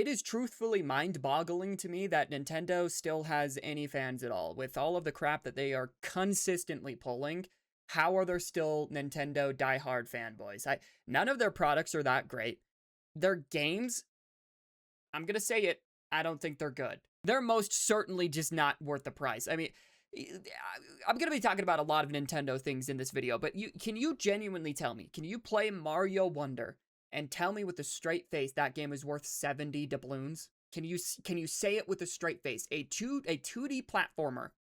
it is truthfully mind-boggling to me that Nintendo still has any fans at all. With all of the crap that they are consistently pulling, how are there still Nintendo diehard fanboys? None of their products are that great. Their games, I'm gonna say it, I don't think they're good. They're most certainly just not worth the price. I mean, I'm going to be talking about a lot of Nintendo things in this video, but can you genuinely tell me, can you play Mario Wonder and tell me with a straight face that game is worth 70 doubloons? Can you say it with a straight face? A 2D platformer,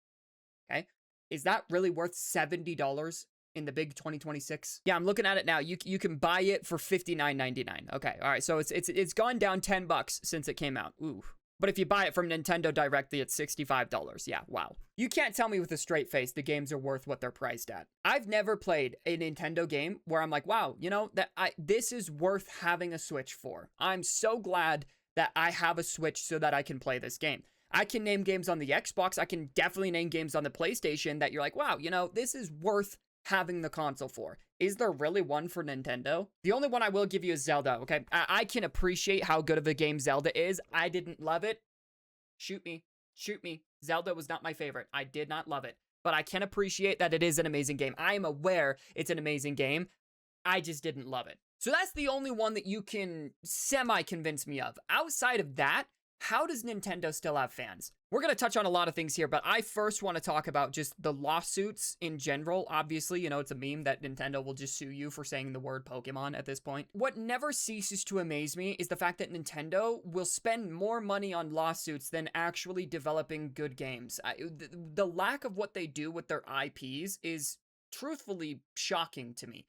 okay? Is that really worth $70 in the big 2026? Yeah, I'm looking at it now. You can buy it for $59.99. Okay, all right. So it's gone down $10 since it came out. Ooh. But if you buy it from Nintendo directly, it's $65. Yeah, wow. You can't tell me with a straight face the games are worth what they're priced at. I've never played a Nintendo game where I'm like, wow, you know, this is worth having a Switch for. I'm so glad that I have a Switch so that I can play this game. I can name games on the Xbox. I can definitely name games on the PlayStation that you're like, wow, you know, this is worth having the console for. Is there really one for Nintendo? The only one I will give you is Zelda, okay? I can appreciate how good of a game Zelda is. I didn't love it. Shoot me. Shoot me. Zelda was not my favorite. I did not love it. But I can appreciate that it is an amazing game. I am aware it's an amazing game. I just didn't love it. So that's the only one that you can semi-convince me of. Outside of that, how does Nintendo still have fans? We're going to touch on a lot of things here, but I first want to talk about just the lawsuits in general. Obviously, you know, it's a meme that Nintendo will just sue you for saying the word Pokemon at this point. What never ceases to amaze me is the fact that Nintendo will spend more money on lawsuits than actually developing good games. The lack of what they do with their IPs is truthfully shocking to me.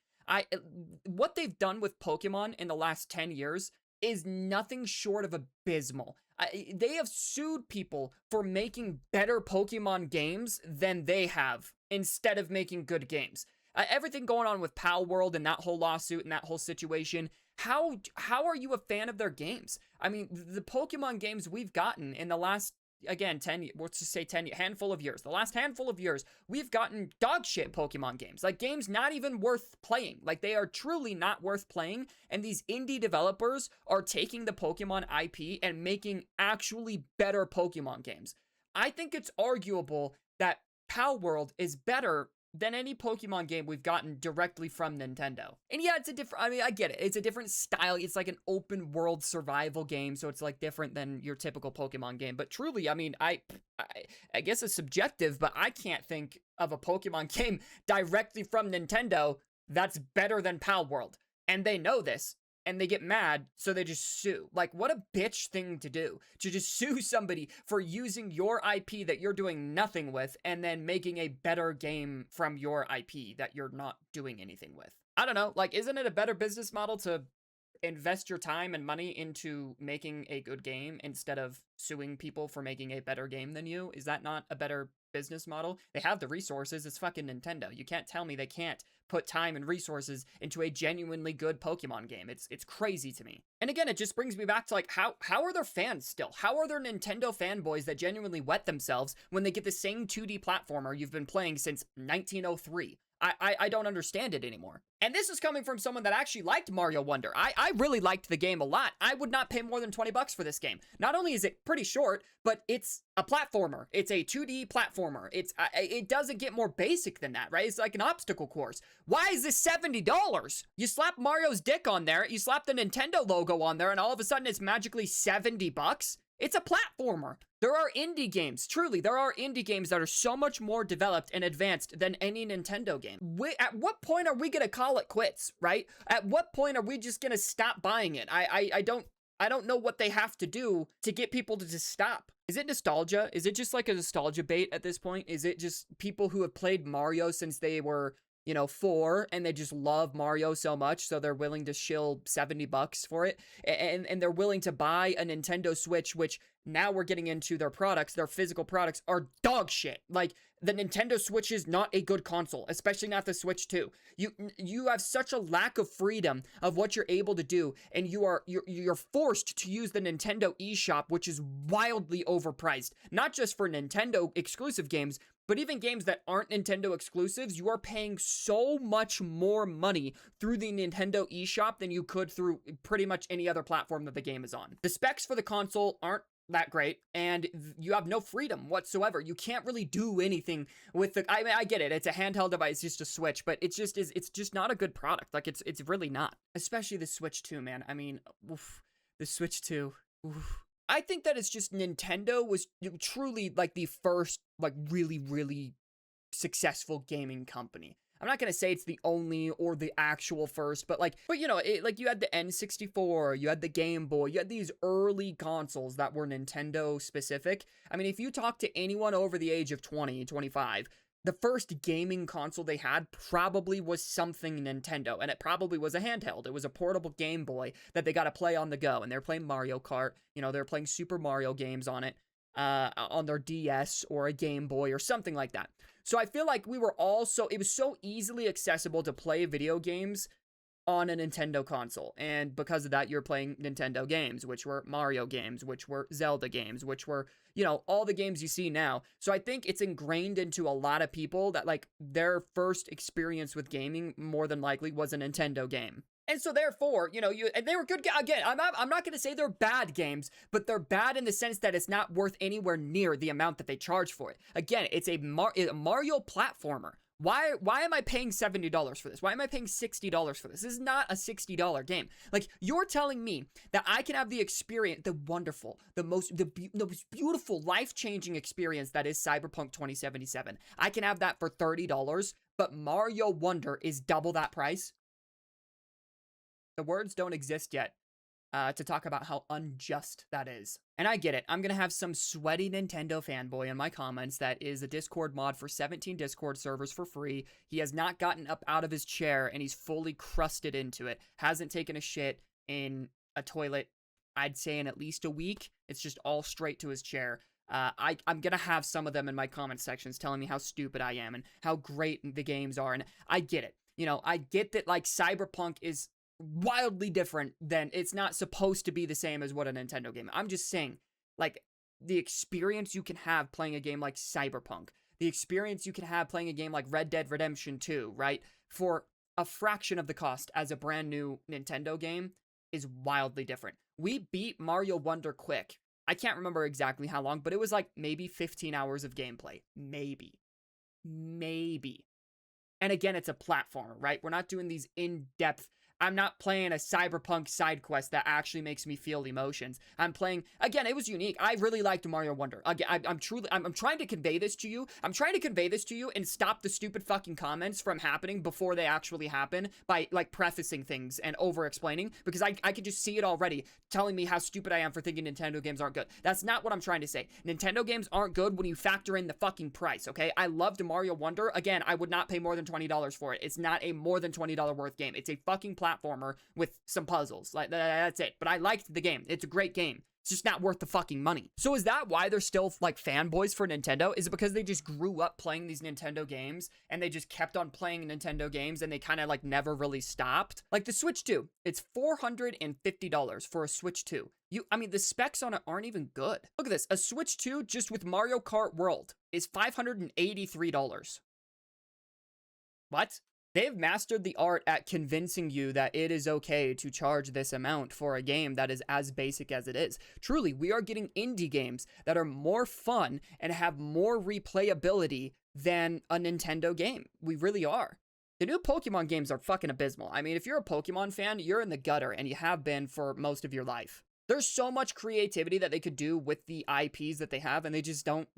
What they've done with Pokemon in the last 10 years is nothing short of abysmal. They have sued people for making better Pokemon games than they have instead of making good games. Everything going on with Pal World and that whole lawsuit and that whole situation, how are you a fan of their games? I mean, the Pokemon games we've gotten in the last, again, 10, let's just say 10, handful of years. The last handful of years, we've gotten dog shit Pokemon games. Like, games not even worth playing. Like, they are truly not worth playing. And these indie developers are taking the Pokemon IP and making actually better Pokemon games. I think it's arguable that Pal World is better than any Pokemon game we've gotten directly from Nintendo. And yeah, it's a different, I mean, I get it. It's a different style. It's like an open world survival game, so it's like different than your typical Pokemon game. But truly, I mean, I guess it's subjective, but I can't think of a Pokemon game directly from Nintendo that's better than Pal World. And they know this. And they get mad, so they just sue. Like, what a bitch thing to do. To just sue somebody for using your IP that you're doing nothing with and then making a better game from your IP that you're not doing anything with. I don't know, like, isn't it a better business model to invest your time and money into making a good game instead of suing people for making a better game than you? Is that not a better business model? They have the resources. It's fucking Nintendo. You can't tell me they can't put time and resources into a genuinely good Pokemon game. It's crazy to me. And again, it just brings me back to like, how are there fans still? How are there Nintendo fanboys that genuinely wet themselves when they get the same 2D platformer you've been playing since 1903? I don't understand it anymore. And this is coming from someone that actually liked Mario Wonder. I really liked the game a lot. I would not pay more than $20 for this game. Not only is it pretty short, but it's a platformer. It's a 2D platformer. It doesn't get more basic than that, right? It's like an obstacle course. Why is this $70? You slap Mario's dick on there, you slap the Nintendo logo on there, and all of a sudden it's magically $70? It's a platformer. There are indie games, truly, there are indie games that are so much more developed and advanced than any Nintendo game. At what point are we gonna call it quits, right? At what point are we just gonna stop buying it? I don't know what they have to do to get people to just stop. Is it nostalgia? Is it just like a nostalgia bait at this point? Is it just people who have played Mario since they were, 4, and they just love Mario so much, so they're willing to shill $70 for it, and they're willing to buy a Nintendo Switch, which now we're getting into their products, their physical products are dog shit. Like, the Nintendo Switch is not a good console, especially not the Switch 2. You have such a lack of freedom of what you're able to do, and you're forced to use the Nintendo eShop, which is wildly overpriced, not just for Nintendo exclusive games, But even games that aren't Nintendo exclusives, you are paying so much more money through the Nintendo eShop than you could through pretty much any other platform that the game is on. The specs for the console aren't that great, and you have no freedom whatsoever. You can't really do anything with the. I mean, I get it; it's a handheld device, just a Switch, but it's just not a good product. Like it's really not. Especially the Switch 2, man. I mean, oof, the Switch 2. Oof. I think that it's just Nintendo was truly like the first, like really, really successful gaming company. I'm not gonna say it's the only or the actual first, but you know, like you had the N64, you had the Game Boy, you had these early consoles that were Nintendo specific. I mean, if you talk to anyone over the age of 20, 25, the first gaming console they had probably was something Nintendo, and it probably was a handheld. It was a portable Game Boy that they got to play on the go, and they're playing Mario Kart. You know, they're playing Super Mario games on it, on their DS or a Game Boy or something like that. So I feel like we were all it was so easily accessible to play video games on a Nintendo console. And because of that, you're playing Nintendo games, which were Mario games, which were Zelda games, which were, you know, all the games you see now. So I think it's ingrained into a lot of people that like their first experience with gaming more than likely was a Nintendo game. And so therefore, you know, and they were good. Again, I'm not going to say they're bad games, but they're bad in the sense that it's not worth anywhere near the amount that they charge for it. Again, it's a Mario platformer. Why am I paying $70 for this? Why am I paying $60 for this? This is not a $60 game. Like, you're telling me that I can have the experience, the wonderful, the most beautiful, life-changing experience that is Cyberpunk 2077. I can have that for $30, but Mario Wonder is double that price? The words don't exist yet to talk about how unjust that is. And I get it. I'm going to have some sweaty Nintendo fanboy in my comments that is a Discord mod for 17 Discord servers for free. He has not gotten up out of his chair and he's fully crusted into it. Hasn't taken a shit in a toilet, I'd say, in at least a week. It's just all straight to his chair. I'm going to have some of them in my comment sections telling me how stupid I am and how great the games are. And I get it. You know, I get that like Cyberpunk is wildly different than, it's not supposed to be the same as what a Nintendo game. I'm just saying, like, the experience you can have playing a game like Cyberpunk, the experience you can have playing a game like Red Dead Redemption 2, right, for a fraction of the cost as a brand new Nintendo game is wildly different. We beat Mario Wonder quick. I can't remember exactly how long, but it was like maybe 15 hours of gameplay. Maybe. And again, it's a platformer, right? We're not doing these in-depth. I'm not playing a Cyberpunk side quest that actually makes me feel emotions. I'm playing, again, it was unique. I really liked Mario Wonder. Again, I'm trying to convey this to you. I'm trying to convey this to you and stop the stupid fucking comments from happening before they actually happen by like prefacing things and over-explaining, because I could just see it already telling me how stupid I am for thinking Nintendo games aren't good. That's not what I'm trying to say. Nintendo games aren't good when you factor in the fucking price, okay? I loved Mario Wonder. Again, I would not pay more than $20 for it. It's not a more than $20 worth game. It's a fucking platformer with some puzzles. Like, that's it. But I liked the game. It's a great game. It's just not worth the fucking money. So is that why they're still like fanboys for Nintendo? Is it because they just grew up playing these Nintendo games and they just kept on playing Nintendo games and they kind of like never really stopped? Like the Switch 2, it's $450 for a Switch 2. I mean, the specs on it aren't even good. Look at this. A Switch 2 just with Mario Kart World is $583. What? They've mastered the art at convincing you that it is okay to charge this amount for a game that is as basic as it is. Truly, we are getting indie games that are more fun and have more replayability than a Nintendo game. We really are. The new Pokemon games are fucking abysmal. I mean, if you're a Pokemon fan, you're in the gutter, and you have been for most of your life. There's so much creativity that they could do with the IPs that they have, and they just don't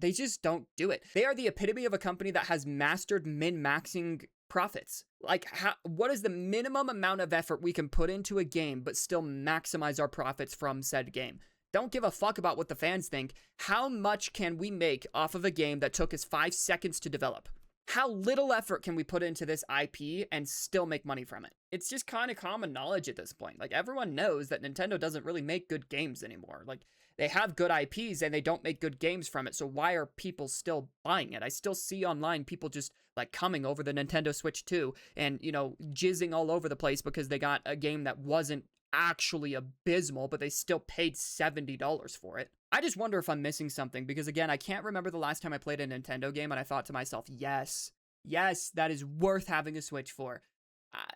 do it. They are the epitome of a company that has mastered min-maxing profits. Like, what is the minimum amount of effort we can put into a game but still maximize our profits from said game? Don't give a fuck about what the fans think. How much can we make off of a game that took us 5 seconds to develop? How little effort can we put into this IP and still make money from it? It's just kind of common knowledge at this point. Like, everyone knows that Nintendo doesn't really make good games anymore. Like, they have good IPs and they don't make good games from it. So why are people still buying it? I still see online people just like coming over the Nintendo Switch 2 and, you know, jizzing all over the place because they got a game that wasn't actually abysmal, but they still paid $70 for it. I just wonder if I'm missing something because, again, I can't remember the last time I played a Nintendo game and I thought to myself, yes, that is worth having a Switch for.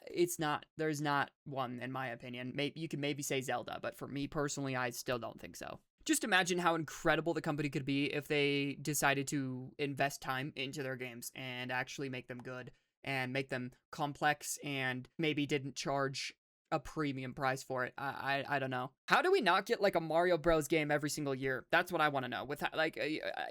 It's not. There's not one, in my opinion. Maybe you could maybe say Zelda, but for me personally, I still don't think so. Just imagine how incredible the company could be if they decided to invest time into their games and actually make them good and make them complex and maybe didn't charge a premium price for it. I don't know. How do we not get like a Mario Bros game every single year? That's what I want to know. With like,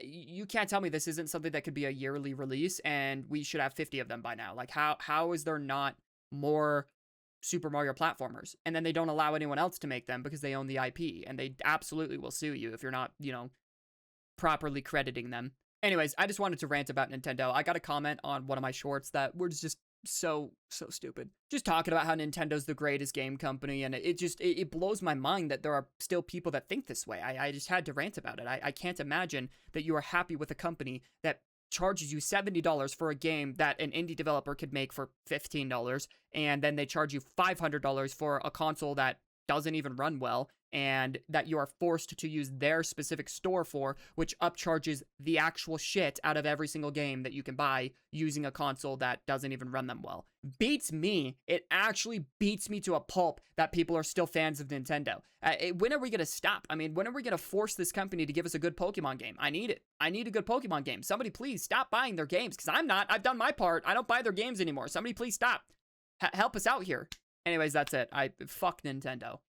you can't tell me this isn't something that could be a yearly release and we should have 50 of them by now. Like, how is there not more Super Mario platformers? And then they don't allow anyone else to make them because they own the IP, and they absolutely will sue you if you're not, properly crediting them. Anyways, I just wanted to rant about Nintendo. I got a comment on one of my shorts that was just so stupid. Just talking about how Nintendo's the greatest game company, and it blows my mind that there are still people that think this way. I just had to rant about it. I can't imagine that you are happy with a company that charges you $70 for a game that an indie developer could make for $15, and then they charge you $500 for a console that doesn't even run well, and that you are forced to use their specific store for, which upcharges the actual shit out of every single game that you can buy using a console that doesn't even run them well. Beats me. It actually beats me to a pulp that people are still fans of Nintendo. When are we going to stop? I mean, when are we going to force this company to give us a good Pokemon game? I need it. I need a good Pokemon game. Somebody please stop buying their games, because I'm not. I've done my part. I don't buy their games anymore. Somebody please stop. Help us out here. Anyways, that's it. Fuck Nintendo.